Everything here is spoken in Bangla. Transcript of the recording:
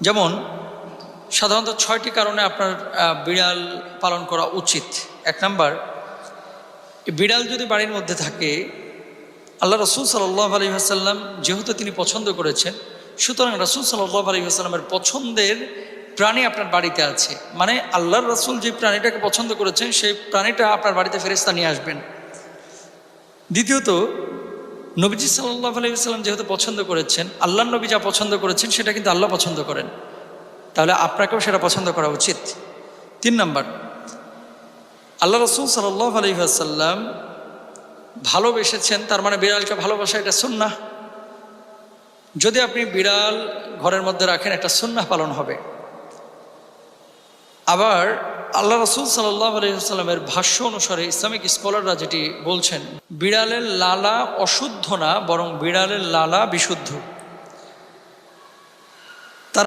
যেমন সাধারণত 6টি কারণে আপনার বিড়াল পালন করা উচিত। 1 নাম্বার, বিড়াল যদি বাড়ির মধ্যে থাকে, আল্লাহ রসুল সাল্লাল্লাহু আলাইহি ওয়াসাল্লাম যেহেতু তিনি পছন্দ করেছেন, সুতরাং রসুল সাল্লাল্লাহু আলাইহি ওয়াসাল্লামের পছন্দের প্রাণী আপনার বাড়িতে আছে, মানে আল্লাহর রসুল যে প্রাণীটাকে পছন্দ করেছেন সেই প্রাণীটা আপনার বাড়িতে ফেরেশতা নিয়ে আসবেন। দ্বিতীয়ত, নবীজি সাল্লাল্লাহু আলাইহি ওয়াসাল্লাম যেহেতু পছন্দ করেছেন, আল্লাহর নবী যা পছন্দ করেছেন সেটা কিন্তু আল্লাহ পছন্দ করেন, তাহলে আপনাকেও সেটা পছন্দ করা উচিত। 3 নাম্বার, আল্লাহ রসুল সাল্লাল্লাহু আলাইহি ওয়াসাল্লাম ভালোবেসেছেন, তার মানে বিড়ালকে ভালোবাসা এটা সুন্নাহ। যদি আপনি বিড়াল ঘরের মধ্যে রাখেন, একটা সুন্নাহ পালন হবে। আবার আল্লাহ রসুল সাল্লাল্লাহু আলাইহি ওয়াসাল্লামের ভাষ্য অনুসারে ইসলামিক স্কলাররা যেটি বলছেন, বিড়ালের লালা অশুদ্ধ না, বরং বিড়ালের লালা বিশুদ্ধ।